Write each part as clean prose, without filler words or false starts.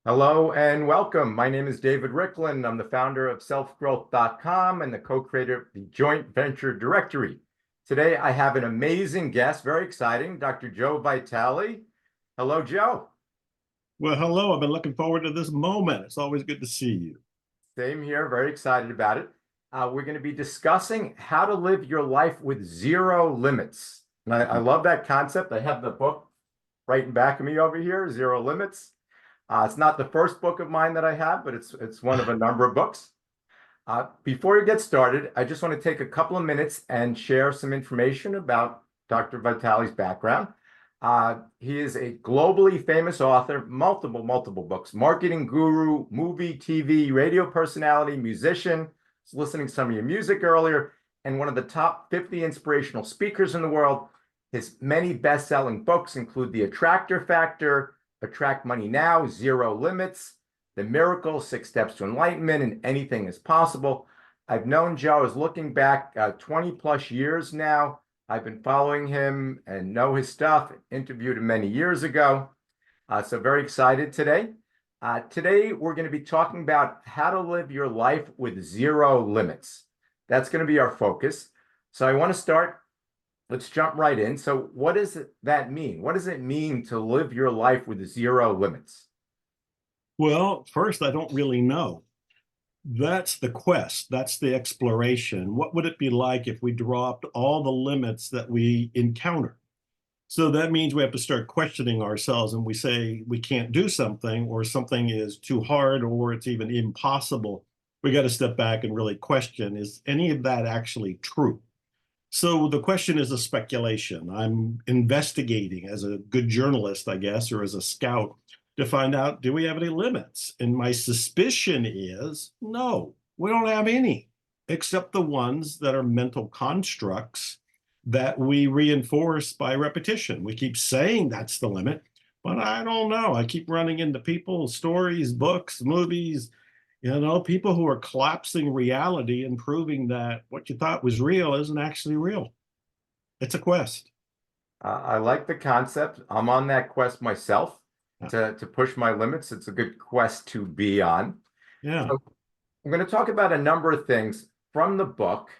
Hello and welcome. My name is David Riklan. I'm the founder of selfgrowth.com and the co-creator of the Joint Venture Directory. Today, I have an amazing guest, very exciting, Dr. Joe Vitale. Hello, Joe. Well, hello. I've been looking forward to this moment. It's always good to see you. Same here, very excited about it. We're going to be discussing how to live your life with zero limits. And I love that concept. I have the book right in back of me over here, Zero Limits. It's not the first book of mine that I have, but it's one of a number of books. Before we get started, I just want to take a couple of minutes and share some information about Dr. Vitale's background. He is a globally famous author, multiple books, marketing guru, movie, TV, radio personality, musician. I was listening to some of your music earlier, and one of the top 50 inspirational speakers in the world. His many best-selling books include The Attractor Factor, Attract Money Now, Zero Limits, The Miracle, 6 Steps to Enlightenment, and Anything is Possible. I've known Joe, is looking back 20 plus years now. I've been following him and know his stuff, interviewed him many years ago. So very excited today. Today, we're going to be talking about how to live your life with zero limits. That's going to be our focus. So I want to start. Let's jump right in. So what does that mean? What does it mean to live your life with zero limits? Well, first, I don't really know. That's the quest. That's the exploration. What would it be like if we dropped all the limits that we encounter? So that means we have to start questioning ourselves and we say we can't do something or something is too hard or it's even impossible. We got to step back and really question, is any of that actually true? So the question is a speculation. I'm investigating as a good journalist, I guess, or as a scout to find out, do we have any limits? And my suspicion is no, we don't have any, except the ones that are mental constructs that we reinforce by repetition. We keep saying that's the limit, but I don't know. I keep running into people, stories, books, movies, people who are collapsing reality and proving that what you thought was real isn't actually real. It's a quest. I like the concept. I'm on that quest myself Yeah. to push my limits. It's a good quest to be on. Yeah. So I'm going to talk about a number of things from the book.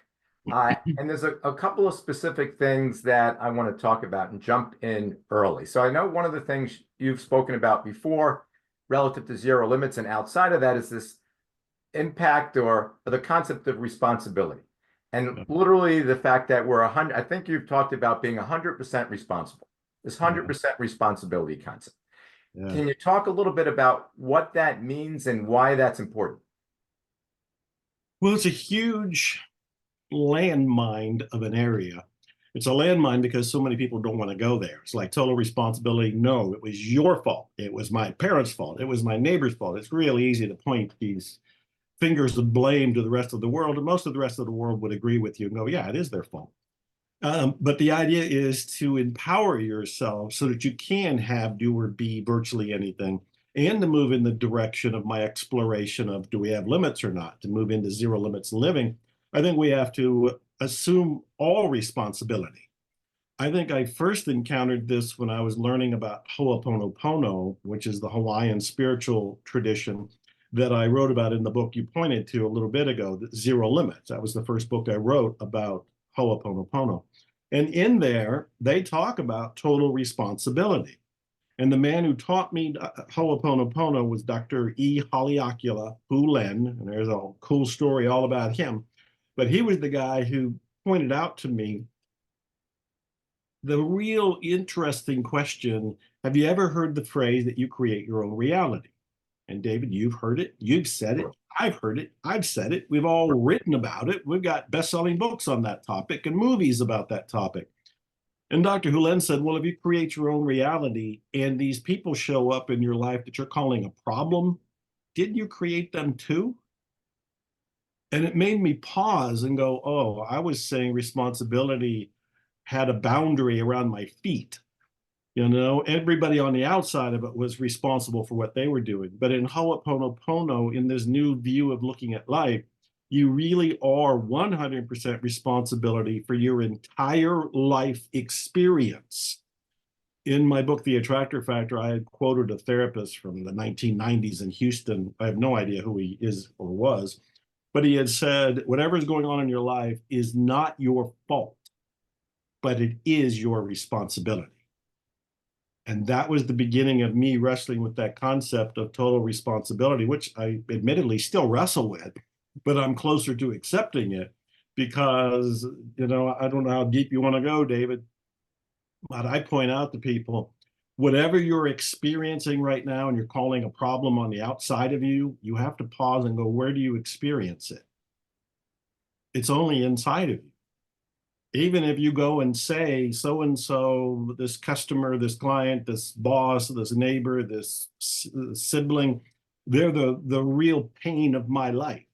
And there's a couple of specific things that I want to talk about and jump in early. So I know one of the things you've spoken about before relative to zero limits, and outside of that is this impact or the concept of responsibility. And literally the fact that we're 100, I think you've talked about being 100% responsible, this Yeah. 100% responsibility concept. Yeah. Can you talk a little bit about what that means and why that's important? Well, it's a huge landmine of an area. It's a landmine because so many people don't want to go there. It's like total responsibility. No, it was your fault. It was my parents' fault. It was my neighbor's fault. It's really easy to point these fingers of blame to the rest of the world, and most of the rest of the world would agree with you and go, yeah, it is their fault. But the idea is to empower yourself so that you can have, do, or be virtually anything, and to move in the direction of my exploration of, do we have limits or not? To move into zero limits living, I think we have to assume all responsibility. I think I first encountered this when I was learning about Ho'oponopono, which is the Hawaiian spiritual tradition that I wrote about in the book you pointed to a little bit ago, Zero Limits. That was the first book I wrote about Ho'oponopono. And in there, they talk about total responsibility. And the man who taught me Ho'oponopono was Dr. E. Haleakala Len, and there's a cool story all about him. But he was the guy who pointed out to me the real interesting question. Have you ever heard the phrase that you create your own reality? And David, you've heard it, you've said it, I've heard it, I've said it, we've all written about it. We've got best-selling books on that topic and movies about that topic. And Dr. Hulen said, well, if you create your own reality and these people show up in your life that you're calling a problem, didn't you create them too? And it made me pause and go, oh, I was saying responsibility had a boundary around my feet. Everybody on the outside of it was responsible for what they were doing. But in Ho'oponopono, in this new view of looking at life, you really are 100% responsibility for your entire life experience. In my book, The Attractor Factor, I had quoted a therapist from the 1990s in Houston. I have no idea who he is or was, but he had said, whatever is going on in your life is not your fault, but it is your responsibility. And that was the beginning of me wrestling with that concept of total responsibility, which I admittedly still wrestle with, but I'm closer to accepting it because, I don't know how deep you want to go, David, but I point out to people, whatever you're experiencing right now and you're calling a problem on the outside of you, you have to pause and go, where do you experience it? It's only inside of you. Even if you go and say, so and so, this customer, this client, this boss, this neighbor, this sibling, they're the real pain of my life.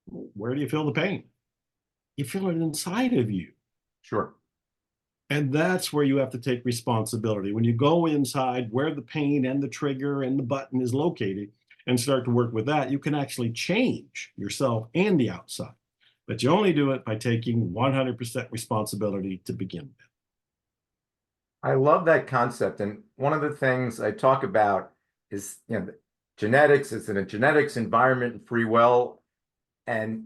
Where do you feel the pain? You feel it inside of you. Sure. And that's where you have to take responsibility. When you go inside where the pain and the trigger and the button is located and start to work with that, you can actually change yourself and the outside. But you only do it by taking 100% responsibility to begin with. I love that concept. And one of the things I talk about is, genetics. It's in a genetics, environment, and free will. And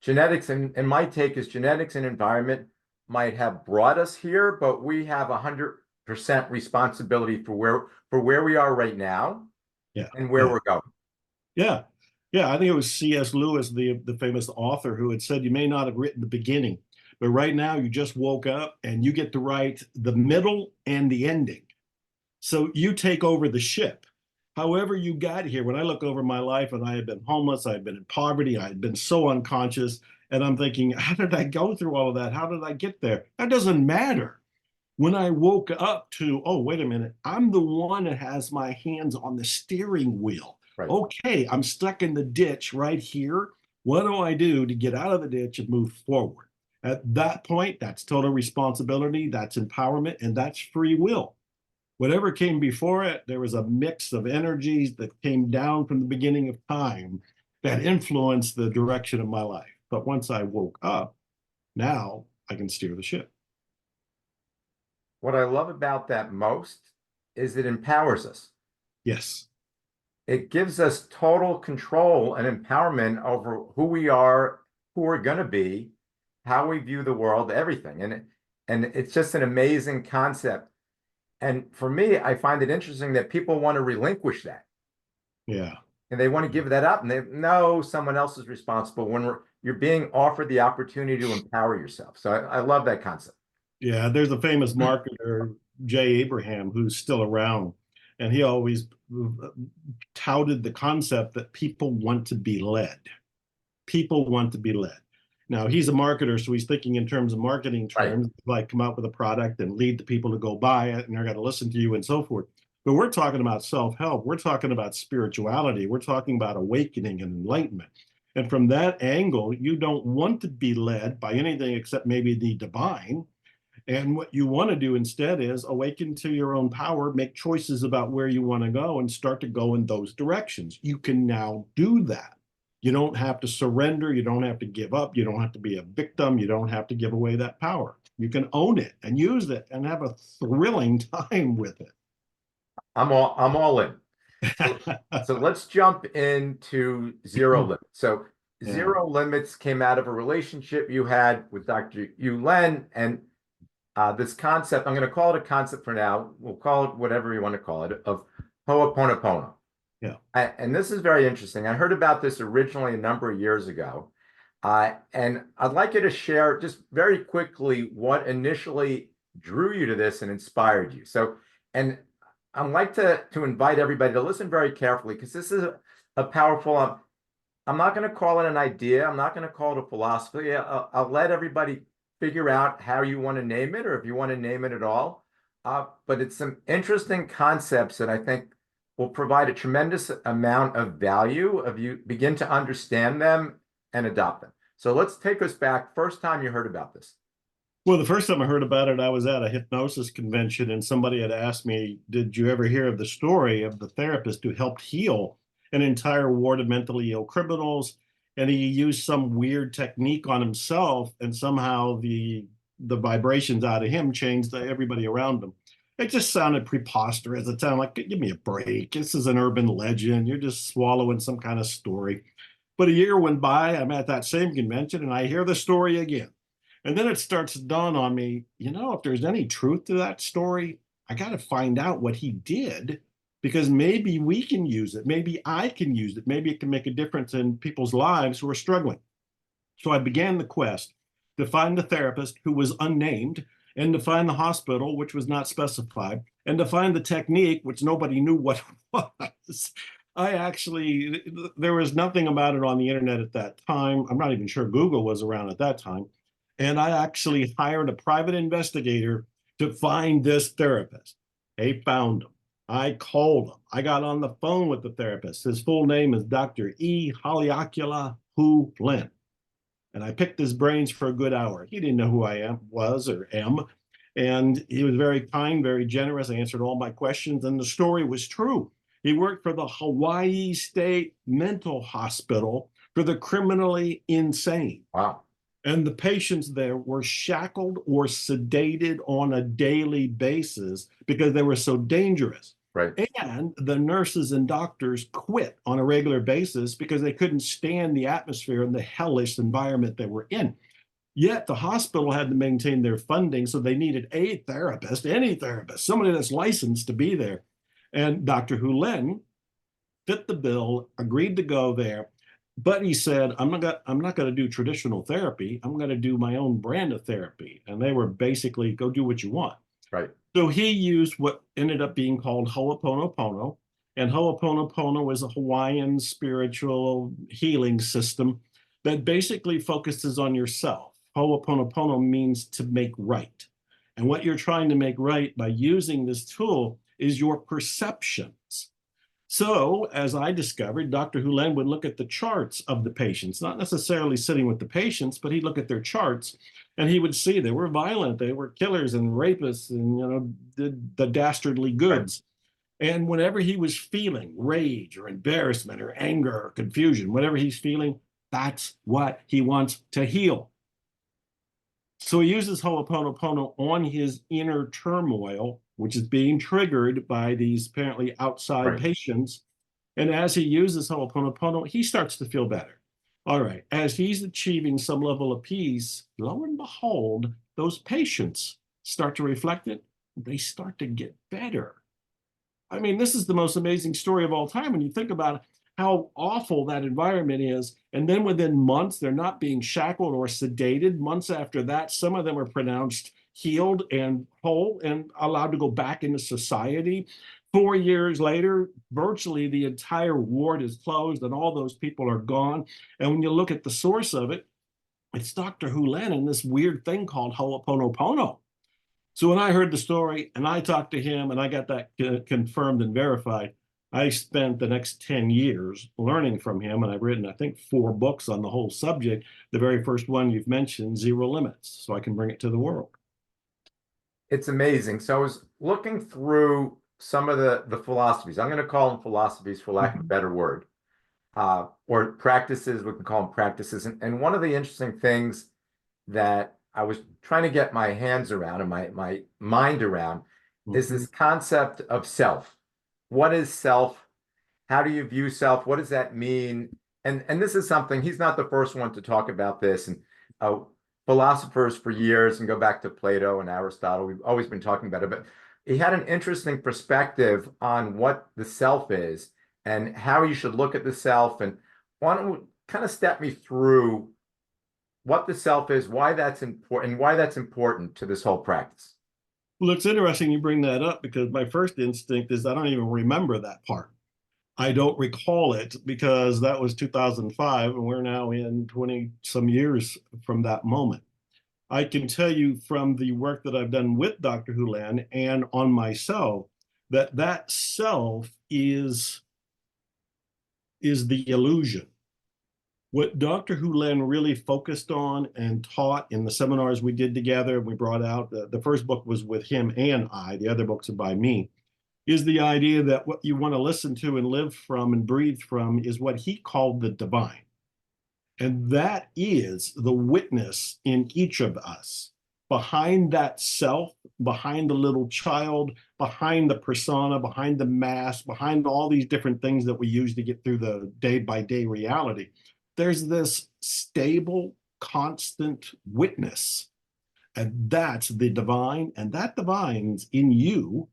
genetics, and my take is genetics and environment might have brought us here, but we have 100% responsibility for where we are right now, Yeah, and where we're going. Yeah. Yeah. I think it was C.S. Lewis, the famous author, who had said, you may not have written the beginning, but right now you just woke up and you get to write the middle and the ending. So you take over the ship. However you got here, when I look over my life and I had been homeless, I had been in poverty, I had been so unconscious, and I'm thinking, how did I go through all of that? How did I get there? That doesn't matter. When I woke up to, oh, wait a minute, I'm the one that has my hands on the steering wheel. Right. Okay, I'm stuck in the ditch right here. What do I do to get out of the ditch and move forward? At that point, that's total responsibility, that's empowerment, and that's free will. Whatever came before it, there was a mix of energies that came down from the beginning of time that influenced the direction of my life. But once I woke up, now I can steer the ship. What I love about that most is it empowers us. Yes. It gives us total control and empowerment over who we are, who we're going to be, how we view the world, everything. And it's just an amazing concept. And for me, I find it interesting that people want to relinquish that. Yeah. And they want to give that up, and they know someone else is responsible when you're being offered the opportunity to empower yourself. So I love that concept. Yeah, there's a famous marketer, Jay Abraham, who's still around, and he always touted the concept that people want to be led. People want to be led. Now, he's a marketer, so he's thinking in terms of marketing terms, like come out with a product and lead the people to go buy it, and they're going to listen to you and so forth. But we're talking about self-help. We're talking about spirituality. We're talking about awakening and enlightenment. And from that angle, you don't want to be led by anything except maybe the divine. And what you want to do instead is awaken to your own power, make choices about where you want to go, and start to go in those directions. You can now do that. You don't have to surrender. You don't have to give up. You don't have to be a victim. You don't have to give away that power. You can own it and use it and have a thrilling time with it. I'm all in. So let's jump into zero limits. So zero limits came out of a relationship you had with Dr. Yulen, and this concept, I'm going to call it a concept for now. We'll call it whatever you want to call it, of Ho'oponopono. Yeah. And this is very interesting. I heard about this originally a number of years ago. And I'd like you to share just very quickly what initially drew you to this and inspired you. So, and I'd like to invite everybody to listen very carefully, because this is a powerful, I'm not going to call it an idea. I'm not going to call it a philosophy. I'll let everybody figure out how you want to name it, or if you want to name it at all. But it's some interesting concepts that I think will provide a tremendous amount of value if you begin to understand them and adopt them. So let's take us back. First time you heard about this. Well, the first time I heard about it, I was at a hypnosis convention, and somebody had asked me, did you ever hear of the story of the therapist who helped heal an entire ward of mentally ill criminals? And he used some weird technique on himself, and somehow the vibrations out of him changed everybody around him. It just sounded preposterous. It sounded like, give me a break. This is an urban legend. You're just swallowing some kind of story. But a year went by. I'm at that same convention and I hear the story again. And then it starts to dawn on me, if there's any truth to that story, I got to find out what he did because maybe we can use it. Maybe I can use it. Maybe it can make a difference in people's lives who are struggling. So I began the quest to find the therapist who was unnamed and to find the hospital, which was not specified, and to find the technique, which nobody knew what it was. There was nothing about it on the internet at that time. I'm not even sure Google was around at that time. And I actually hired a private investigator to find this therapist. They found him. I called him. I got on the phone with the therapist. His full name is Dr. E. Haleakala Hu Lin. And I picked his brains for a good hour. He didn't know who I was or am. And he was very kind, very generous. I answered all my questions, and the story was true. He worked for the Hawaii State Mental Hospital for the criminally insane. Wow. And the patients there were shackled or sedated on a daily basis because they were so dangerous. Right. And the nurses and doctors quit on a regular basis because they couldn't stand the atmosphere and the hellish environment they were in. Yet the hospital had to maintain their funding, so they needed a therapist, any therapist, somebody that's licensed to be there. And Dr. Hu Lin fit the bill, agreed to go there, but he said, I'm not going to do traditional therapy. I'm going to do my own brand of therapy. And they were basically, go do what you want. Right. So he used what ended up being called Ho'oponopono. And Ho'oponopono is a Hawaiian spiritual healing system that basically focuses on yourself. Ho'oponopono means to make right. And what you're trying to make right by using this tool is your perceptions. So, as I discovered, Dr. Hu Lin would look at the charts of the patients, not necessarily sitting with the patients, but he'd look at their charts and he would see they were violent, they were killers and rapists and, did the dastardly goods. Right. And whenever he was feeling rage or embarrassment or anger or confusion, whatever he's feeling, that's what he wants to heal. So he uses Ho'oponopono on his inner turmoil, which is being triggered by these apparently outside patients. And as he uses Ho'oponopono, he starts to feel better. All right, as he's achieving some level of peace, lo and behold, those patients start to reflect it. They start to get better. I mean, this is the most amazing story of all time when you think about how awful that environment is. And then within months, they're not being shackled or sedated. Months after that, some of them are pronounced healed and whole and allowed to go back into society. 4 years later, virtually the entire ward is closed and all those people are gone. And when you look at the source of it, it's Dr. Hu Lin and this weird thing called Ho'oponopono. So when I heard the story and I talked to him and I got that confirmed and verified, I spent the next 10 years learning from him, and I've written, I think, 4 books on the whole subject. The very first one you've mentioned, Zero Limits, so I can bring it to the world. It's amazing. So I was looking through some of the philosophies. I'm going to call them philosophies for lack of a better word, or practices. We can call them practices. And one of the interesting things that I was trying to get my hands around and my mind around is this concept of self. What is self? How do you view self? What does that mean? And this is something, he's not the first one to talk about this. And philosophers for years, and go back to Plato and Aristotle, we've always been talking about it. But he had an interesting perspective on what the self is and how you should look at the self. And why don't you kind of step me through what the self is, why that's important, and why that's important to this whole practice? Well, it's interesting you bring that up because my first instinct is I don't even remember that part. I don't recall it because that was 2005 and we're now in 20 some years from that moment. I can tell you from the work that I've done with Dr. Hu Lin and on myself that that self is the illusion. What Dr. Hu Lin really focused on and taught in the seminars we did together, we brought out, the first book was with him and I, the other books are by me, is the idea that what you want to listen to and live from and breathe from is what he called the divine. And that is the witness in each of us. behind that self, behind the little child, behind the persona, behind the mask, behind all these different things that we use to get through the day-by-day reality, there's this stable, constant witness. And that's the divine, and that divine's in you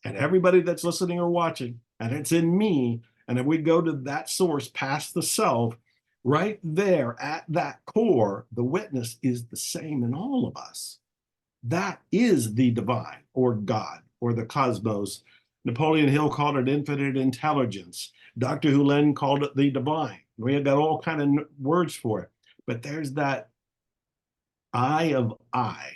and everybody that's listening or watching, and it's in me. And if we go to that source past the self, right there at that core, the witness is the same in all of us. That is the divine or God or the cosmos. Napoleon Hill called it infinite intelligence. Dr. Hulen called it the divine. We have got all kind of words for it. But there's that eye of I.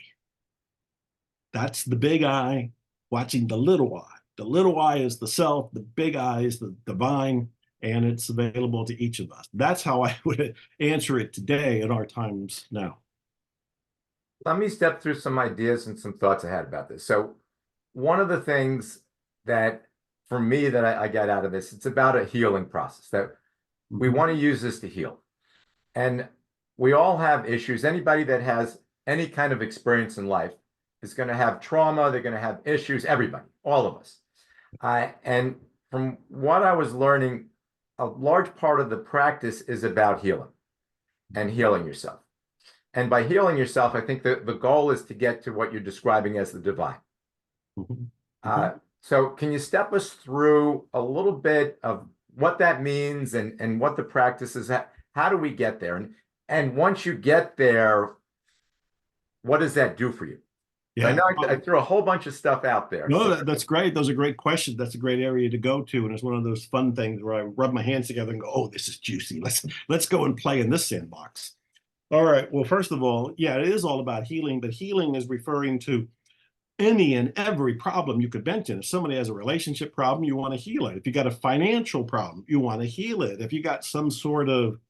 That's the big I watching the little I. The little I is the self, the big I is the divine, and it's available to each of us. That's how I would answer it today in our times now. Let me step through some ideas and some thoughts I had about this. So one of the things that for me that I get out of this, it's about a healing process that we want to use this to heal. And we all have issues. Anybody that has any kind of experience in life is going to have trauma. They're going to have issues. Everybody, all of us. And from what I was learning, a large part of the practice is about healing and healing yourself. And by healing yourself, I think the goal is to get to what you're describing as the divine. So can you step us through a little bit of what that means and what the practice is? How do we get there? And once you get there, what does that do for you? Yeah. I know I threw a whole bunch of stuff out there. No, that's great. Those are great questions. That's a great area to go to. And it's one of those fun things where I rub my hands together and go, oh, this is juicy. Let's go and play in this sandbox. All right. Well, first of all, yeah, it is all about healing, but healing is referring to any and every problem you could mention. If somebody has a relationship problem, you want to heal it. If you got a financial problem, you want to heal it. If you got some sort of,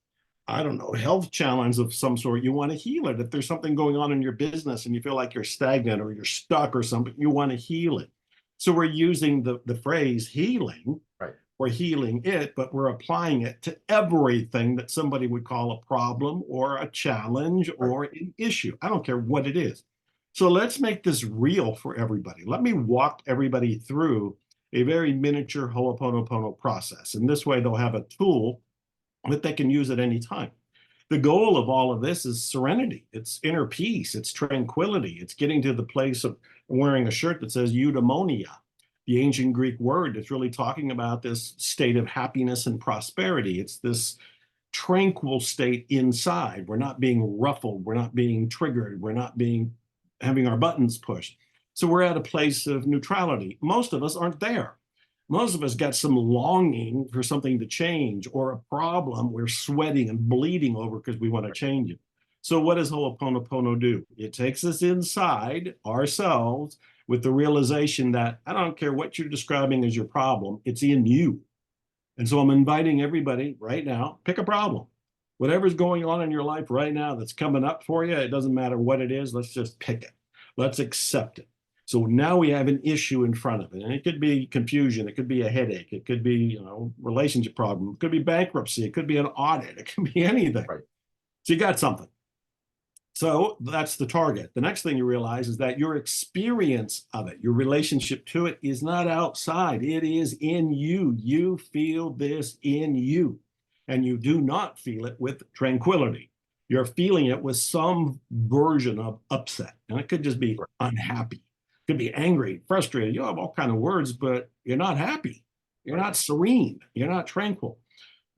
I don't know, health challenge of some sort, you want to heal it. If there's something going on in your business and you feel like you're stagnant or you're stuck or something, you want to heal it. So we're using the phrase healing, right? We're healing it, but we're applying it to everything that somebody would call a problem or a challenge or an issue. I don't care what it is. So let's make this real for everybody. Let me walk everybody through a very miniature Ho'oponopono process. And this way they'll have a tool that they can use at any time. The goal of all of this is serenity. It's inner peace. It's tranquility. It's getting to the place of wearing a shirt that says eudaimonia, the ancient Greek word that's really talking about this state of happiness and prosperity. It's this tranquil state inside. We're not being ruffled. We're not being triggered. We're not having our buttons pushed. So we're at a place of neutrality. Most of us aren't there. Most of us got some longing for something to change or a problem we're sweating and bleeding over because we want to change it. So what does Ho'oponopono do? It takes us inside ourselves with the realization that I don't care what you're describing as your problem, it's in you. And so I'm inviting everybody right now, pick a problem. Whatever's going on in your life right now that's coming up for you, it doesn't matter what it is, let's just pick it. Let's accept it. So now we have an issue in front of it, and it could be confusion, it could be a headache, it could be, relationship problem, it could be bankruptcy, it could be an audit, it could be anything. Right. So you got something. So that's the target. The next thing you realize is that your experience of it, your relationship to it is not outside. It is in you. You feel this in you, and you do not feel it with tranquility. You're feeling it with some version of upset, and it could just be unhappy. Could be angry, frustrated. You have all kinds of words, but you're not happy. You're not serene. You're not tranquil.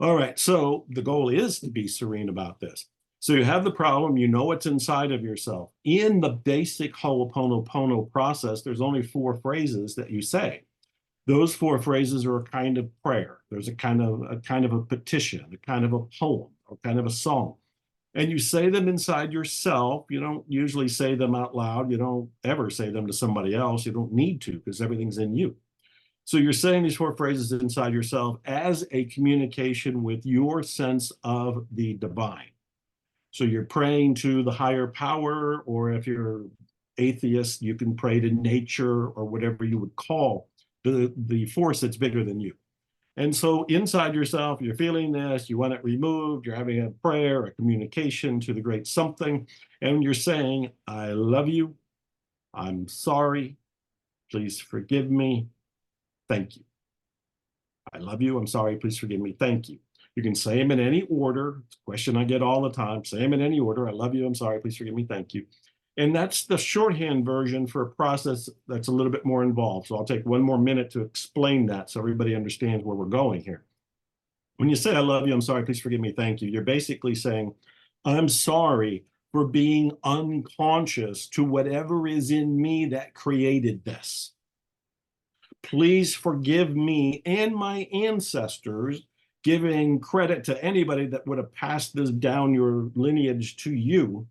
All right. So the goal is to be serene about this. So you have the problem. You know what's inside of yourself. In the basic Ho'oponopono process, there's only 4 phrases that you say. Those 4 phrases are a kind of prayer. There's a kind of a petition, a kind of a poem, or kind of a song. And you say them inside yourself. You don't usually say them out loud. You don't ever say them to somebody else. You don't need to because everything's in you. So you're saying these 4 phrases inside yourself as a communication with your sense of the divine. So you're praying to the higher power, or if you're atheist, you can pray to nature or whatever you would call the force that's bigger than you. And so inside yourself, you're feeling this, you want it removed, you're having a prayer, a communication to the great something, and you're saying, I love you, I'm sorry, please forgive me, thank you. I love you, I'm sorry, please forgive me, thank you. You can say them in any order. It's a question I get all the time. Say them in any order. I love you, I'm sorry, please forgive me, thank you. And that's the shorthand version for a process that's a little bit more involved. So I'll take one more minute to explain that so everybody understands where we're going here. When you say, I love you, I'm sorry, please forgive me, thank you, you're basically saying, I'm sorry for being unconscious to whatever is in me that created this. Please forgive me and my ancestors, giving credit to anybody that would have passed this down your lineage to you.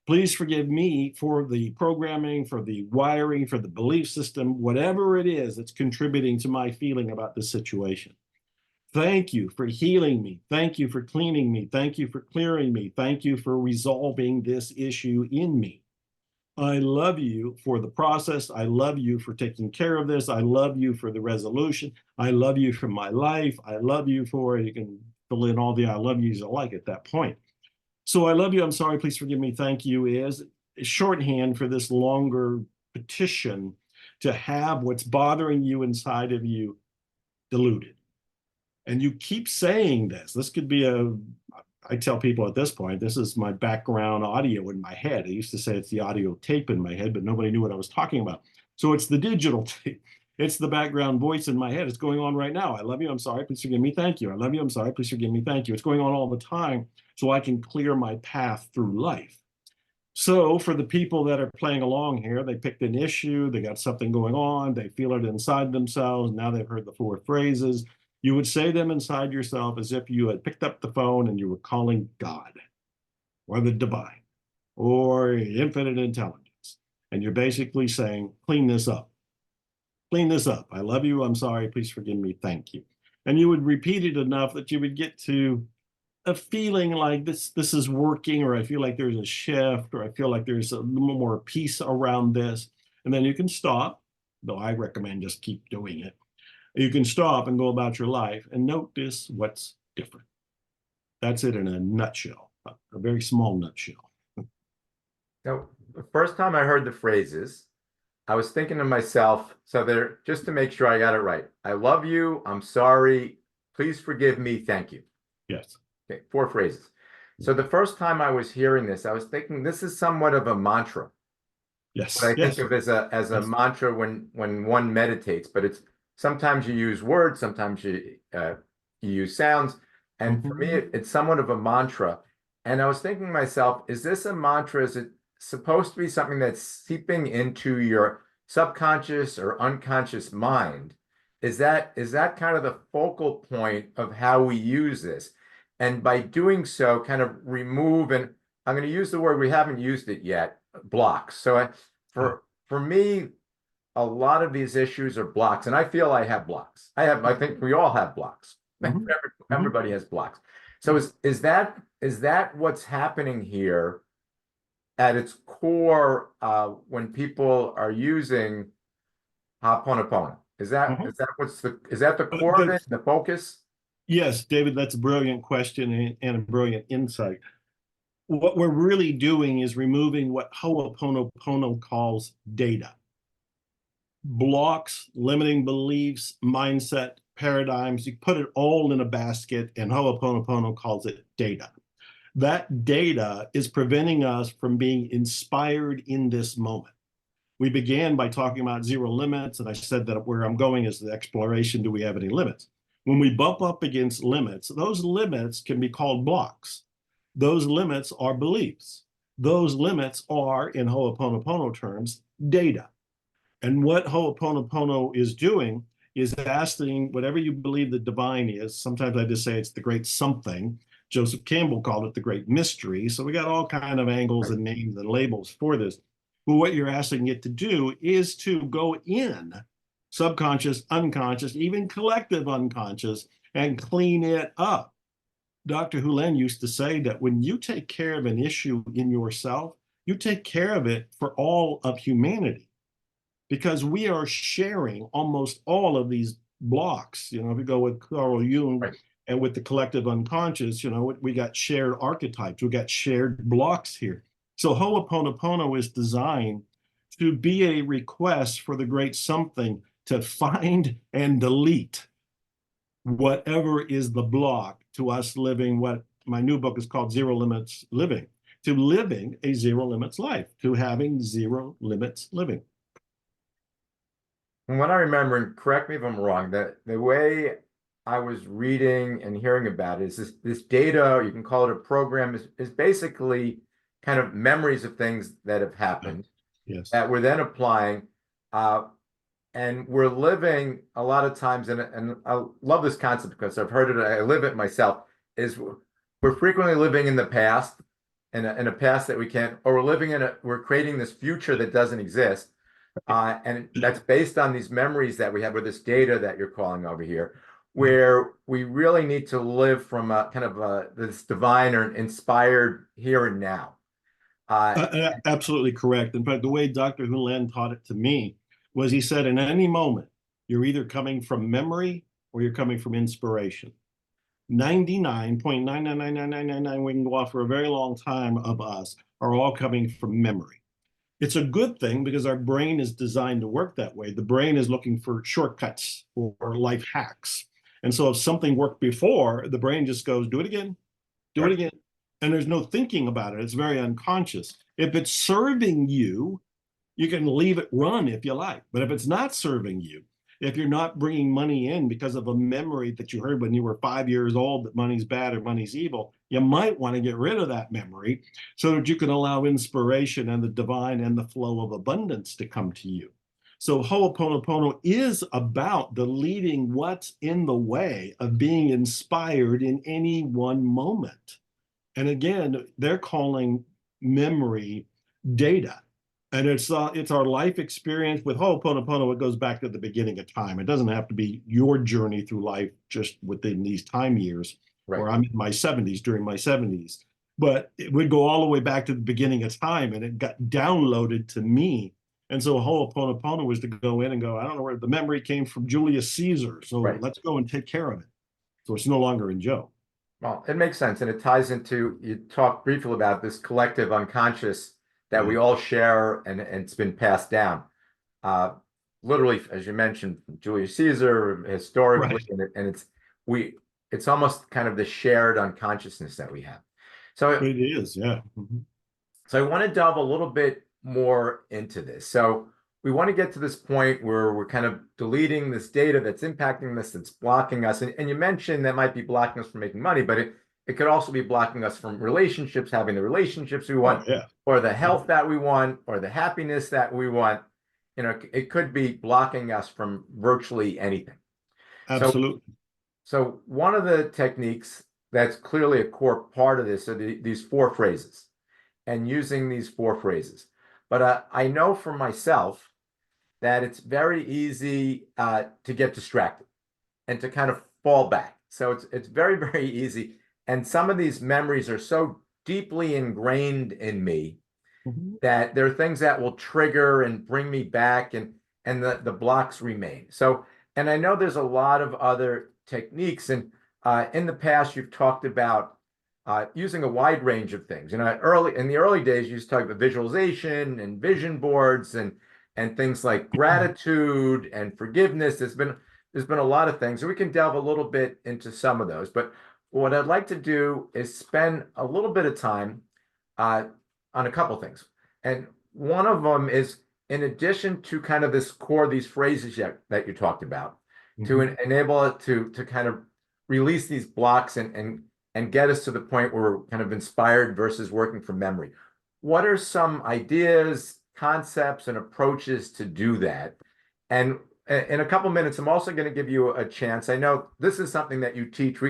Please forgive me for the programming, for the wiring, for the belief system, whatever it is that's contributing to my feeling about this situation. Thank you for healing me. Thank you for cleaning me. Thank you for clearing me. Thank you for resolving this issue in me. I love you for the process. I love you for taking care of this. I love you for the resolution. I love you for my life. I love you for, you can fill in all the I love yous alike at that point. So I love you, I'm sorry, please forgive me, thank you is shorthand for this longer petition to have what's bothering you inside of you diluted. And you keep saying this. This could be I tell people at this point, this is my background audio in my head. I used to say it's the audio tape in my head, but nobody knew what I was talking about. So it's the digital tape. It's the background voice in my head. It's going on right now. I love you. I'm sorry. Please forgive me. Thank you. I love you. I'm sorry. Please forgive me. Thank you. It's going on all the time so I can clear my path through life. So for the people that are playing along here, they picked an issue, they got something going on, they feel it inside themselves. Now they've heard the 4 phrases. You would say them inside yourself as if you had picked up the phone and you were calling God or the divine or infinite intelligence. And you're basically saying, clean this up. Clean this up. I love you. I'm sorry. Please forgive me. Thank you. And you would repeat it enough that you would get to a feeling like this is working, or I feel like there's a shift, or I feel like there's a little more peace around this. And then you can stop, though I recommend just keep doing it. You can stop and go about your life and notice what's different. That's it in a nutshell, a very small nutshell. So the first time I heard the phrases, I was thinking to myself, so there, just to make sure I got it right. I love you. I'm sorry. Please forgive me. Thank you. Yes. Okay, 4 phrases. So the first time I was hearing this, I was thinking this is somewhat of a mantra. Yes. What I Yes. think of as a Yes. mantra when one meditates, but it's sometimes you use words, sometimes you use sounds, and for me it's somewhat of a mantra. And I was thinking to myself, is this a mantra? Is it supposed to be something that's seeping into your subconscious or unconscious mind? Is that kind of the focal point of how we use this? And by doing so, kind of remove, and I'm going to use the word, we haven't used it yet, blocks. So for me, a lot of these issues are blocks, and I feel I have blocks. I think we all have blocks. Everybody has blocks. So is that what's happening here at its core when people are using Ho'oponopono? Is that the core of it, the focus? Yes, David, that's a brilliant question and a brilliant insight. What we're really doing is removing what Ho'oponopono calls data. Blocks, limiting beliefs, mindset, paradigms, you put it all in a basket, and Ho'oponopono calls it data. That data is preventing us from being inspired in this moment. We began by talking about zero limits, and I said that where I'm going is the exploration, do we have any limits? When we bump up against limits, those limits can be called blocks. Those limits are beliefs. Those limits are, in Ho'oponopono terms, data. And what Ho'oponopono is doing is asking whatever you believe the divine is. Sometimes I just say it's the great something. Joseph Campbell called it the great mystery. So we got all kind of angles and names and labels for this. But what you're asking it to do is to go in, subconscious, unconscious, even collective unconscious, and clean it up. Dr. Hulen used to say that when you take care of an issue in yourself, you take care of it for all of humanity, because we are sharing almost all of these blocks. You know, if you go with Carl Jung Right. and with the collective unconscious, you know, we got shared archetypes, we got shared blocks here. So Ho'oponopono is designed to be a request for the great something to find and delete whatever is the block to us living what my new book is called Zero Limits Living, to living a zero limits life, to having zero limits living. From what I remember, and correct me if I'm wrong, that the way I was reading and hearing about it is this data, you can call it a program, is basically kind of memories of things that have happened Yes. that we're then applying. Uh, and we're living a lot of times, and I love this concept because I've heard it, I live it myself, is we're frequently living in the past, in a past that we can't, or we're creating this future that doesn't exist. And that's based on these memories that we have, or this data that you're calling over here, where we really need to live from a kind of this divine or inspired here and now. Absolutely correct. In fact, the way Dr. Hulan taught it to me was he said, in any moment, you're either coming from memory or you're coming from inspiration. 99.9999999, we can go off for a very long time, of us are all coming from memory. It's a good thing because our brain is designed to work that way. The brain is looking for shortcuts or life hacks. And so if something worked before, the brain just goes, do it again, do it Right. again. And there's no thinking about it. It's very unconscious. If it's serving you, you can leave it run if you like. But if it's not serving you, if you're not bringing money in because of a memory that you heard when you were 5 years old that money's bad or money's evil, you might want to get rid of that memory so that you can allow inspiration and the divine and the flow of abundance to come to you. So Ho'oponopono is about deleting what's in the way of being inspired in any one moment. And again, they're calling memory data. And it's our life experience. With Ho'oponopono, it goes back to the beginning of time. It doesn't have to be your journey through life just within these time years, Right. where I'm in my 70s, during my 70s. But it would go all the way back to the beginning of time, and it got downloaded to me. And so Ho'oponopono was to go in and go, I don't know where the memory came from, Julius Caesar. So Right. let's go and take care of it. So it's no longer in Joe. Well, it makes sense, and it ties into, you talked briefly about this collective unconscious that we Right. all share, and it's been passed down. Uh, Literally, as you mentioned, Julius Caesar, historically, Right. it's almost kind of the shared unconsciousness that we have. So, It is, yeah. Mhm. so I want to delve a little bit more into this. So we want to get to this point where we're kind of deleting this data that's impacting us, that's blocking us. And you mentioned that might be blocking us from making money, but it could also be blocking us from relationships, having the relationships we Oh, want, yeah. or the health that we want, or the happiness that we want. You know, it could be blocking us from virtually anything. So, Absolutely. so one of the techniques that's clearly a core part of this are these four phrases, and using these four phrases. But I know for myself that it's very easy to get distracted and to kind of fall back. So it's very, very easy. And some of these memories are so deeply ingrained in me Mhm. that there are things that will trigger and bring me back, and the blocks remain. So, and I know there's a lot of other techniques, and in the past you've talked about using a wide range of things. You know, early in the early days, you used to talk about visualization and vision boards and things like gratitude and forgiveness. There's been a lot of things, and we can delve a little bit into some of those. But what I'd like to do is spend a little bit of time uh, on a couple things. And one of them is, in addition to kind of this core, these phrases that you talked about, to Mhm. enable it to kind of release these blocks and get us to the point where we're kind of inspired versus working from memory. What are some ideas, concepts, and approaches to do that? And in a couple minutes, I'm also going to give you a chance. I know this is something that you teach.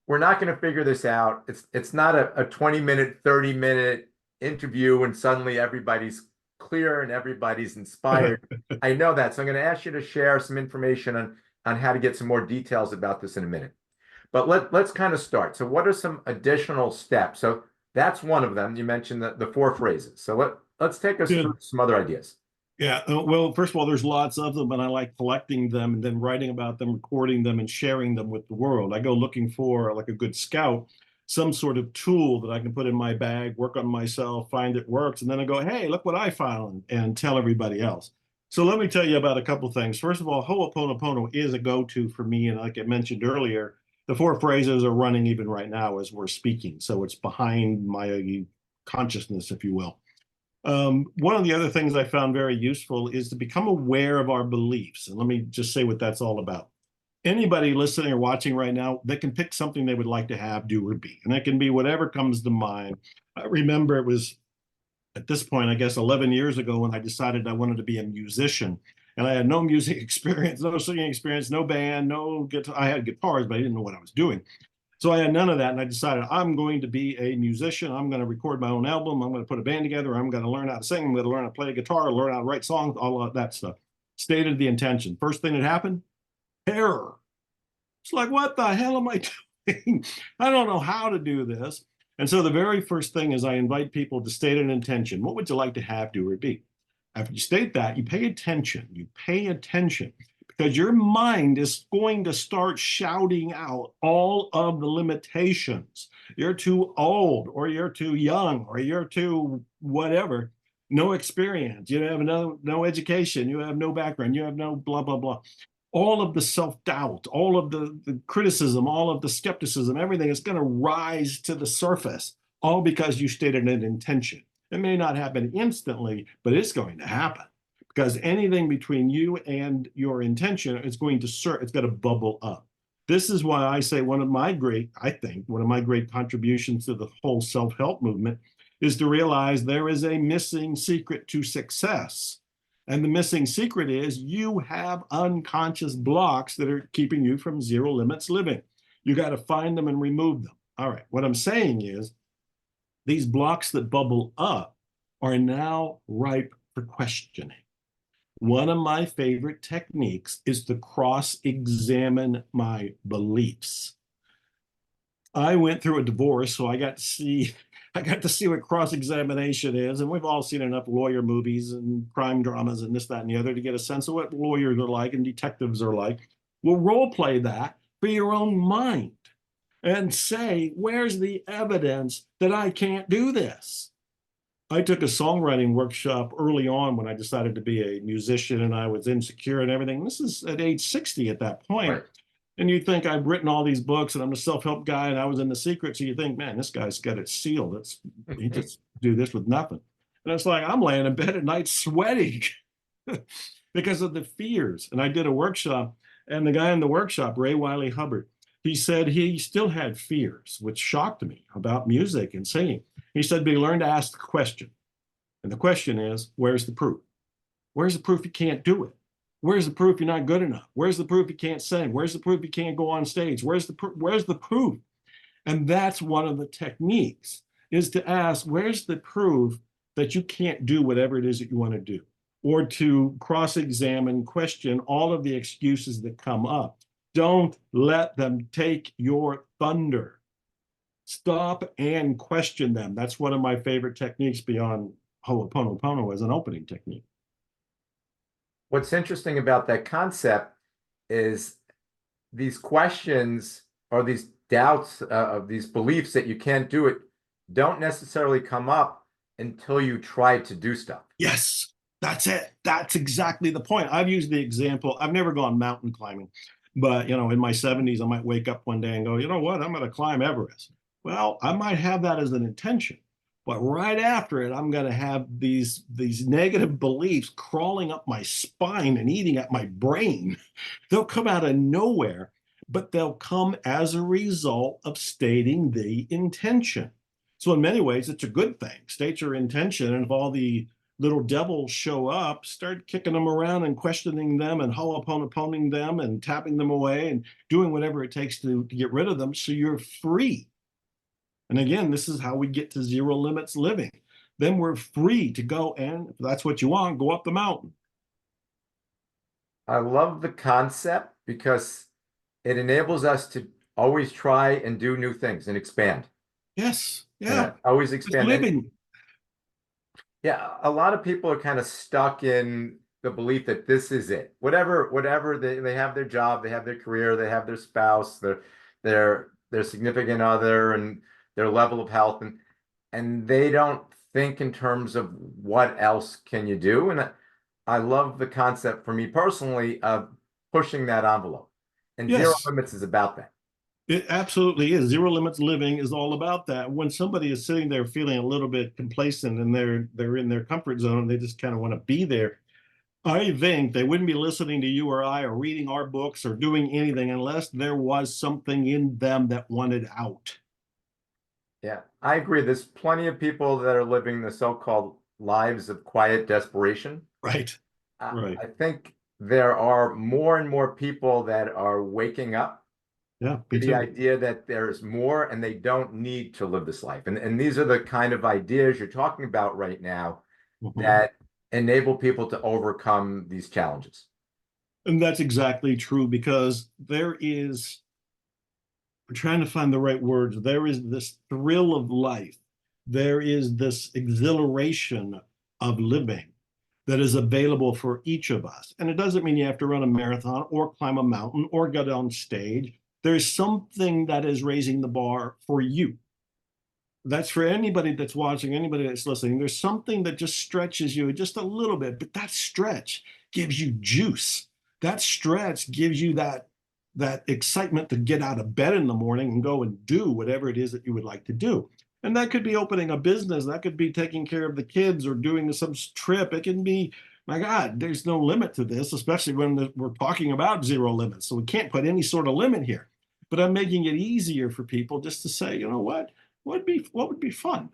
We're not going to figure this out. It's not a 20-minute, 30-minute interview and suddenly everybody's clear and everybody's inspired. I know that. So I'm going to ask you to share some information on how to get some more details about this in a minute. But let's kind of start. So what are some additional steps? So that's one of them. You mentioned the four phrases. So let's take us through Good. some other ideas. Yeah, well, first of all, there's lots of them, and I like collecting them and then writing about them, recording them, and sharing them with the world. I go looking for, like a good scout, some sort of tool that I can put in my bag, work on myself, find it works, and then I go, hey, look what I found, and tell everybody else. So let me tell you about a couple things. First of all, Ho'oponopono is a go-to for me, and like I mentioned earlier, the four phrases are running even right now as we're speaking, so it's behind my consciousness, if you will. One of the other things I found very useful is to become aware of our beliefs. And let me just say what that's all about. Anybody listening or watching right now, they can pick something they would like to have, do, or be. And it can be whatever comes to mind. I remember it was at this point, I guess 11 years ago, when I decided I wanted to be a musician. And I had no music experience, no singing experience, no band, no guitar. I had guitars, but I didn't know what I was doing. So I had none of that, and I decided I'm going to be a musician. I'm going to record my own album. I'm going to put a band together. I'm going to learn how to sing. I'm going to learn how to play guitar, learn how to write songs, all of that stuff. Stated the intention. First thing that happened, error. It's like, what the hell am I doing? I don't know how to do this. And so the very first thing is I invite people to state an intention. What would you like to have, do, or be? After you state that, you pay attention. You pay attention because your mind is going to start shouting out all of the limitations. You're too old, or you're too young, or you're too whatever. No experience. You have no education. You have no background. You have no blah, blah, blah. All of the self-doubt, all of the criticism, all of the skepticism, everything is going to rise to the surface, all because you stated an intention. It may not happen instantly, but it's going to happen because anything between you and your intention is going to it's going to bubble up. This is why I say one of my great contributions to the whole self-help movement is to realize there is a missing secret to success. And the missing secret is you have unconscious blocks that are keeping you from zero limits living. You got to find them and remove them. All right. What I'm saying is these blocks that bubble up are now ripe for questioning. One of my favorite techniques is to cross-examine my beliefs. I went through a divorce, so I got to see what cross-examination is, and we've all seen enough lawyer movies and crime dramas and this, that, and the other to get a sense of what lawyers are like and detectives are like. We'll role play that for your own mind and say, where's the evidence that I can't do this? I took a songwriting workshop early on when I decided to be a musician and I was insecure and everything. This is at age 60 at that point. Right. And you think I've written all these books and I'm a self-help guy and I was in the secret. So you think, man, this guy's got it sealed. He just do this with nothing. And it's like, I'm laying in bed at night sweating because of the fears. And I did a workshop, and the guy in the workshop, Ray Wiley Hubbard, he said he still had fears, which shocked me about music and singing. He said, but he learned to ask the question. And the question is, where's the proof? Where's the proof you can't do it? Where's the proof you're not good enough? Where's the proof you can't sing? Where's the proof you can't go on stage? Where's the proof? And that's one of the techniques, is to ask, where's the proof that you can't do whatever it is that you want to do? Or to cross-examine, question all of the excuses that come up. Don't let them take your thunder. Stop and question them. That's one of my favorite techniques beyond Ho'oponopono as an opening technique. What's interesting about that concept is these questions or these doubts of these beliefs that you can't do it don't necessarily come up until you try to do stuff. Yes, that's it. That's exactly the point. I've used the example. I've never gone mountain climbing, but in my 70s, I might wake up one day and go, you know what? I'm going to climb Everest. Well, I might have that as an intention, but right after it, I'm going to have these negative beliefs crawling up my spine and eating at my brain. They'll come out of nowhere, but they'll come as a result of stating the intention. So in many ways, it's a good thing. State your intention, and if all the little devils show up, start kicking them around and questioning them and ho'oponoponing them and tapping them away and doing whatever it takes to get rid of them so you're free. And again, this is how we get to zero limits living. Then we're free to go, and if that's what you want, go up the mountain. I love the concept because it enables us to always try and do new things and expand. Yes, yeah. Always Just expand. living. Yeah, a lot of people are kind of stuck in the belief that this is it. Whatever they have their job, they have their career, they have their spouse, their significant other and their level of health and they don't think in terms of what else can you do. And I love the concept for me personally of pushing that envelope. And zero Yes, limits is about that. it absolutely is. Zero limits living is all about that. When somebody is sitting there feeling a little bit complacent and they're in their comfort zone and they just kind of want to be there, I think they wouldn't be listening to you or I or reading our books or doing anything unless there was something in them that wanted out. Yeah, I agree. There's plenty of people that are living the so-called lives of quiet desperation. Right. Uh, Right. I think there are more and more people that are waking up Yeah, to me the too. idea that there's more and they don't need to live this life. And these are the kind of ideas you're talking about right now Mhm. that enable people to overcome these challenges. And that's exactly true because I'm trying to find the right words. There is this thrill of life. There is this exhilaration of living that is available for each of us. And it doesn't mean you have to run a marathon or climb a mountain or get on stage. There's something that is raising the bar for you. That's for anybody that's watching, anybody that's listening. There's something that just stretches you just a little bit, but that stretch gives you juice. That stretch gives you that excitement to get out of bed in the morning and go and do whatever it is that you would like to do. And that could be opening a business, that could be taking care of the kids or doing some trip. It can be, my God, there's no limit to this, especially when we're talking about zero limits. So we can't put any sort of limit here. But I'm making it easier for people just to say, you know what would be fun?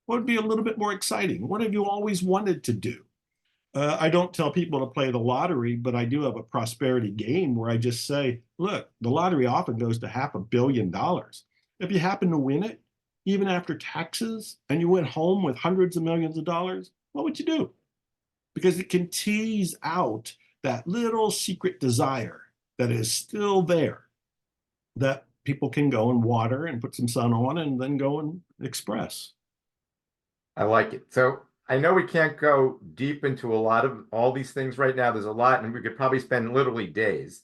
What would be a little bit more exciting? What have you always wanted to do? I don't tell people to play the lottery, but I do have a prosperity game where I just say, look, the lottery often goes to $500 million. If you happen to win it, even after taxes, and you went home with hundreds of millions of dollars, what would you do? Because it can tease out that little secret desire that is still there that people can go and water and put some sun on and then go and express. I like it. So I know we can't go deep into a lot of all these things right now. There's a lot, and we could probably spend literally days.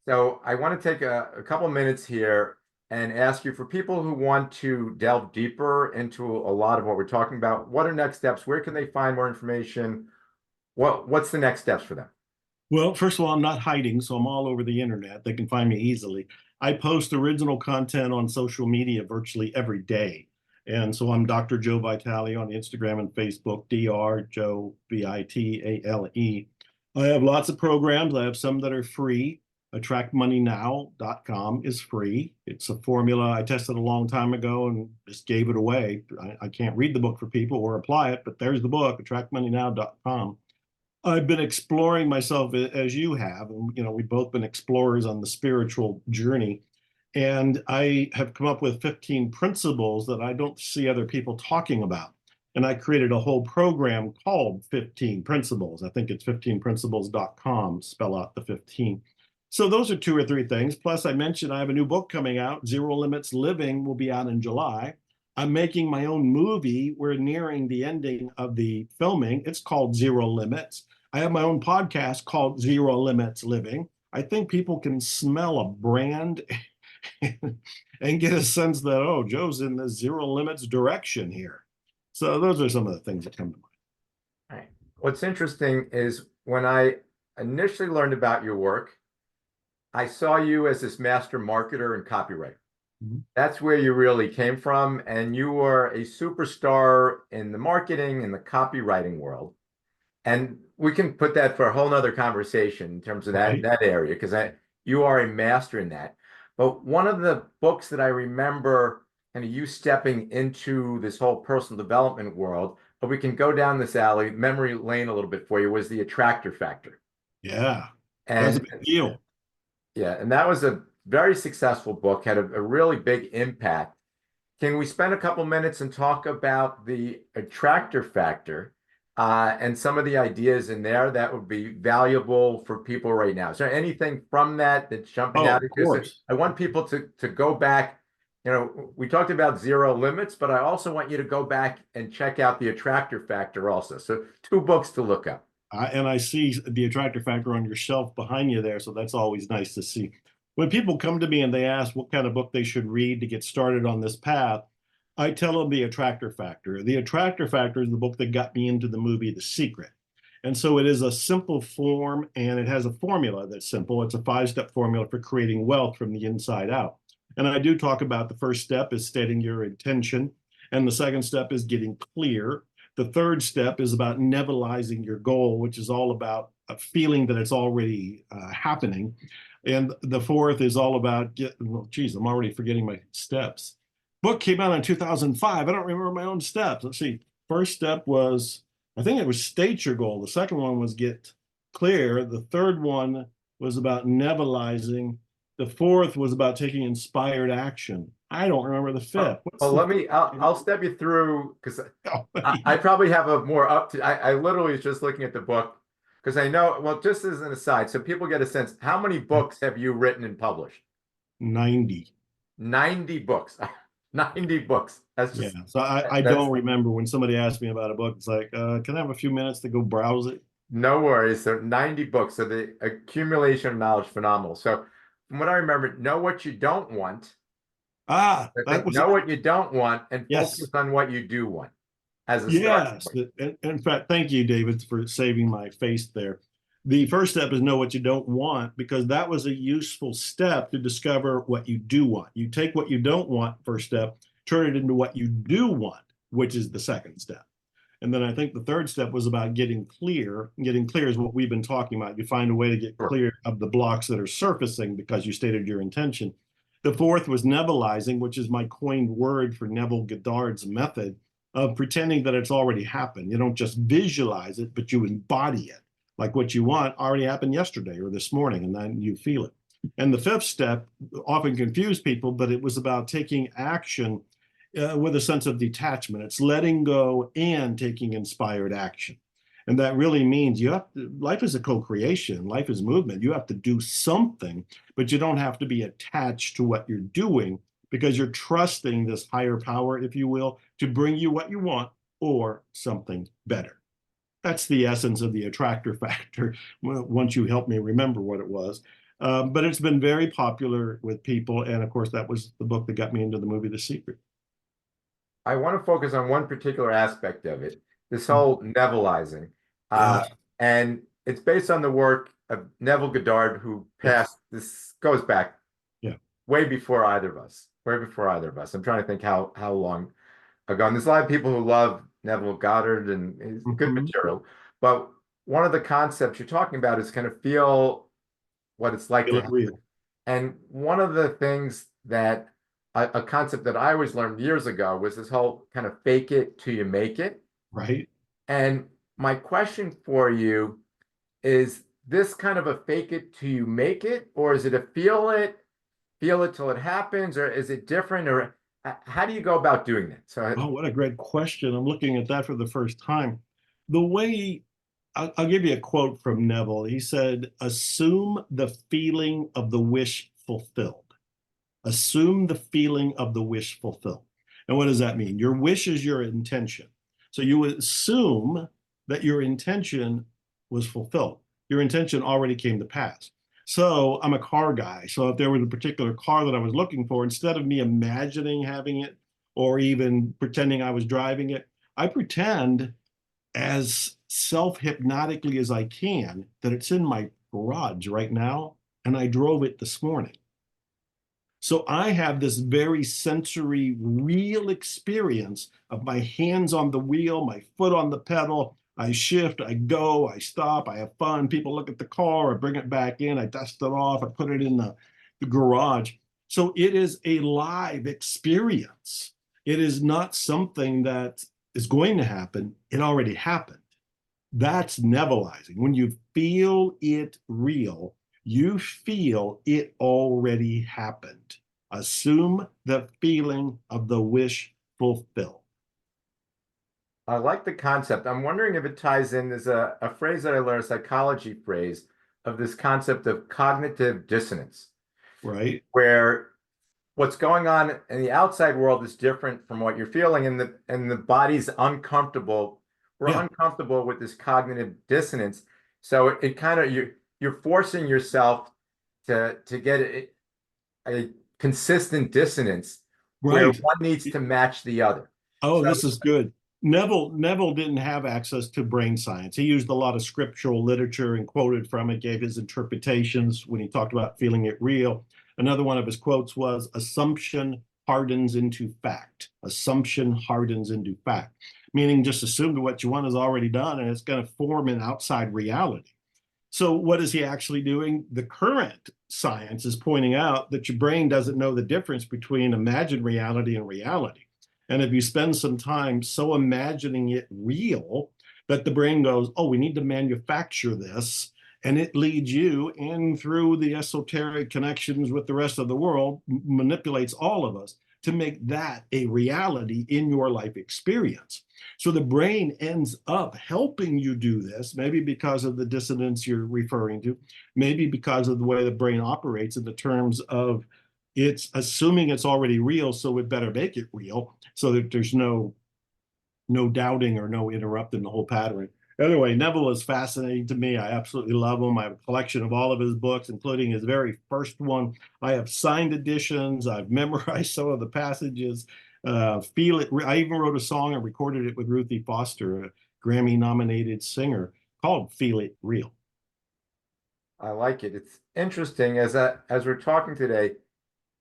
So I want to take a couple minutes here and ask you for people who want to delve deeper into a lot of what we're talking about, what are next steps? Where can they find more information? What's the next steps for them? Well, first of all, I'm not hiding, so I'm all over the internet. They can find me easily. I post original content on social media virtually every day. And so I'm Dr. Joe Vitale on Instagram and Facebook, Dr. Joe Vitale. I have lots of programs. I have some that are free. Attractmoneynow.com is free. It's a formula I tested a long time ago and just gave it away. I can't read the book for people or apply it, but there's the book, attractmoneynow.com. I've been exploring myself as you have, and we've both been explorers on the spiritual journey. And I have come up with 15 principles that I don't see other people talking about. And I created a whole program called 15 Principles. I think it's 15principles.com, spell out the 15. So those are two or three things. Plus, I mentioned I have a new book coming out. Zero Limits Living will be out in July. I'm making my own movie. We're nearing the ending of the filming. It's called Zero Limits. I have my own podcast called Zero Limits Living. I think people can smell a brand and get a sense that, oh, Joe's in the zero limits direction here. So those are some of the things that come to mind. Right. What's interesting is when I initially learned about your work, I saw you as this master marketer and copywriter. Mhm. That's where you really came from, and you were a superstar in the marketing and the copywriting world. And we can put that for a whole nother conversation in terms of that Right? that area, because you are a master in that. But one of the books that I remember kind of you stepping into this whole personal development world, but we can go down this alley, memory lane a little bit for you, was the Attractor Factor. Yeah, that was a And big deal. yeah, and that was a very successful book, had a really big impact. Can we spend a couple minutes and talk about the attractor factor and some of the ideas in there that would be valuable for people right now? Is there anything from that that's jumping Oh, out? of Because course. I want people to go back we talked about zero limits, but I also want you to go back and check out the Attractor Factor also. So two books to look up. And I see the Attractor Factor on your shelf behind you there, so that's always nice to see. When people come to me and they ask what kind of book they should read to get started on this path, I tell them the Attractor Factor. The Attractor Factor is the book that got me into the movie The Secret. And so it is a simple form and it has a formula that's simple. It's a 5-step formula for creating wealth from the inside out. And I do talk about the first step is stating your intention, and the second step is getting clear. The third step is about nebulizing your goal, which is all about a feeling that it's already happening. And the fourth is all about well, geez, I'm already forgetting my steps. Book came out in 2005. I don't remember my own steps. Let's see. First step was, I think it was state your goal. The second one was get clear. The third one was about nebulizing. The fourth was about taking inspired action. I don't remember the fifth. I'll step you through because Oh, I probably have a more I literally was just looking at the book because I know, well, just as an aside, so people get a sense, how many books have you written and published? 90. 90 books. 90 books. That's Yeah. just, So I that's don't remember when somebody asked me about a book. It's like, can I have a few minutes to go browse it? no worries. So 90 books. So the accumulation of knowledge, phenomenal. So from what I remember, know what you don't want. Ah, I that think was know what you don't want and focus yes. on what you do want as a starting Yes. point. In fact, thank you, David, for saving my face there. The first step is know what you don't want, because that was a useful step to discover what you do want. You take what you don't want, first step, turn it into what you do want, which is the second step. And then I think the third step was about getting clear. Getting clear is what we've been talking about. You find a way to get Sure. clear of the blocks that are surfacing because you stated your intention. The fourth was nebulizing, which is my coined word for Neville Goddard's method of pretending that it's already happened. You don't just visualize it, but you embody it. Like what you want already happened yesterday or this morning, and then you feel it. And the fifth step often confused people, but it was about taking action with a sense of detachment. It's letting go and taking inspired action. And that really means life is a co-creation, life is movement. You have to do something, but you don't have to be attached to what you're doing because you're trusting this higher power, if you will, to bring you what you want or something better. That's the essence of the Attractor Factor, once you help me remember what it was. But it's been very popular with people. And of course, that was the book that got me into the movie The Secret. I want to focus on one particular aspect of it, this whole Nevilleizing. Yeah. And it's based on the work of Neville Goddard, who Yes. passed, this goes back Yeah. way before either of us, way before either of us. I'm trying to think how long ago. And there's a lot of people who love Neville Goddard and it's good Mhm. material. But one of the concepts you're talking about is kind of feel what it's like Feel to it have. real. And one of the things that a concept that I always learned years ago was this whole kind of fake it till you make it. Right? And my question for you is this kind of a fake it till you make it, or is it a feel it till it happens, or is it different, or how do you go about doing that? So, Oh, what a great question. I'm looking at that for the first time. The way I'll give you a quote from Neville. He said, assume the feeling of the wish fulfilled. Assume the feeling of the wish fulfilled. And what does that mean? Your wish is your intention. So you assume that your intention was fulfilled. Your intention already came to pass. So I'm a car guy. So if there was a particular car that I was looking for, instead of me imagining having it or even pretending I was driving it, I pretend as self-hypnotically as I can that it's in my garage right now and I drove it this morning. So I have this very sensory, real experience of my hands on the wheel, my foot on the pedal. I shift, I go, I stop, I have fun. People look at the car, I bring it back in, I dust it off, I put it in the garage. So it is a live experience. It is not something that is going to happen. It already happened. That's nebulizing. When you feel it real, you feel it already happened. Assume the feeling of the wish fulfilled. I like the concept. I'm wondering if it ties in. There's a phrase that I learned, a psychology phrase of this concept of cognitive dissonance, Right? where what's going on in the outside world is different from what you're feeling, and the body's uncomfortable. We're Yeah, uncomfortable with this cognitive dissonance. So it kind of you're forcing yourself to get a consistent dissonance where right. one needs to match the other. Oh, So this is good. Neville didn't have access to brain science. He used a lot of scriptural literature and quoted from it, gave his interpretations when he talked about feeling it real. Another one of his quotes was, "Assumption hardens into fact. Assumption hardens into fact," meaning just assume that what you want is already done and it's going to form an outside reality. So what is he actually doing? The current science is pointing out that your brain doesn't know the difference between imagined reality and reality. And if you spend some time so imagining it real that the brain goes, oh, we need to manufacture this, and it leads you in through the esoteric connections with the rest of the world, manipulates all of us to make that a reality in your life experience. So the brain ends up helping you do this, maybe because of the dissonance you're referring to, maybe because of the way the brain operates in the terms of it's assuming it's already real, so it better make it real so that there's no doubting or no interrupting the whole pattern. Anyway, Neville is fascinating to me. I absolutely love him. I have a collection of all of his books, including his very first one. I have signed editions. I've memorized some of the passages. Feel it. I even wrote a song and recorded it with Ruthie Foster, a Grammy-nominated singer, called "Feel It Real." I like it. It's interesting as we're talking today,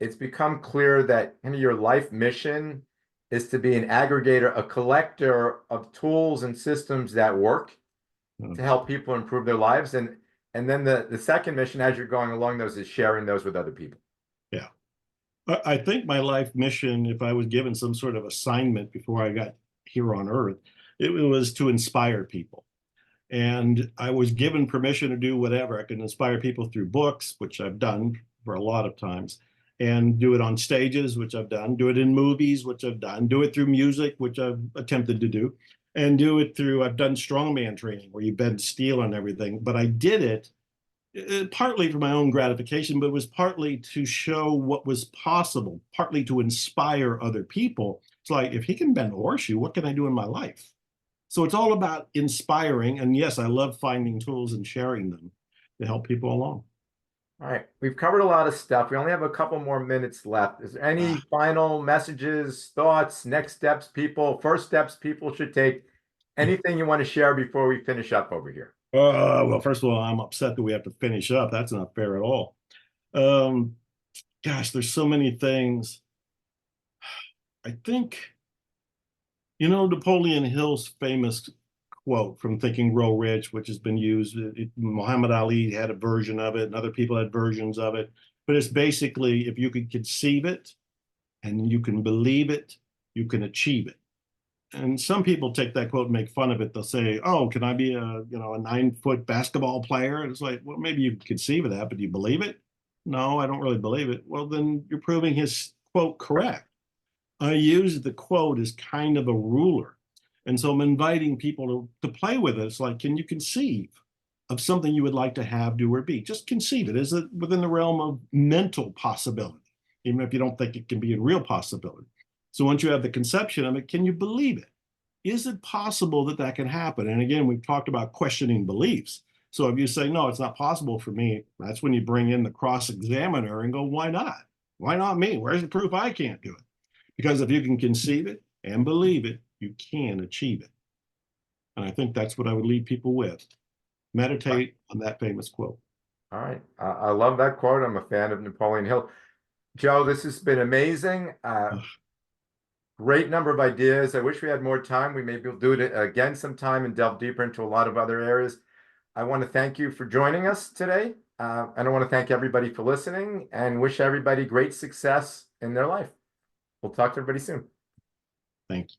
it's become clear that kind of your life mission is to be an aggregator, a collector of tools and systems that work Uh, to help people improve their lives. And then the second mission as you're going along those is sharing those with other people. yeah. I think my life mission, if I was given some sort of assignment before I got here on Earth, it was to inspire people. And I was given permission to do whatever. I can inspire people through books, which I've done for a lot of times, and do it on stages, which I've done, do it in movies, which I've done, do it through music, which I've attempted to do, and do it through, I've done strongman training where you bend steel and everything. But I did it partly for my own gratification, but it was partly to show what was possible, partly to inspire other people. It's like, if he can bend a horseshoe, what can I do in my life? So it's all about inspiring. And yes, I love finding tools and sharing them to help people along. All right, we've covered a lot of stuff. We only have a couple more minutes left. Is there any Ah, final messages, thoughts, next steps people, first steps people should take? Anything you want to share before we finish up over here? well, first of all, I'm upset that we have to finish up. That's not fair at all. Um, Gosh, there's so many things. I think, Napoleon Hill's famous quote from Think and Grow Rich, which has been used. Muhammad Ali had a version of it, and other people had versions of it. But it's basically, if you can conceive it and you can believe it, you can achieve it. And some people take that quote and make fun of it. They'll say, "Oh, can I be a 9-foot basketball player?" And it's like, well, maybe you can conceive of that, but do you believe it? No, I don't really believe it. Well, then you're proving his quote correct. I use the quote as kind of a ruler. And so I'm inviting people to play with it. It's like, can you conceive of something you would like to have, do, or be? Just conceive it. Is it within the realm of mental possibility, even if you don't think it can be a real possibility? So once you have the conception of it, can you believe it? Is it possible that that can happen? And again, we've talked about questioning beliefs. So if you say, no, it's not possible for me, that's when you bring in the cross examiner and go, why not? Why not me? Where's the proof I can't do it? Because if you can conceive it and believe it, you can achieve it. And I think that's what I would leave people with. Meditate on that famous quote. All right. I love that quote. I'm a fan of Napoleon Hill. Joe, this has been amazing. Great number of ideas. I wish we had more time. We maybe will do it again sometime and delve deeper into a lot of other areas. I want to thank you for joining us today. And I want to thank everybody for listening and wish everybody great success in their life. We'll talk to everybody soon. Thank you.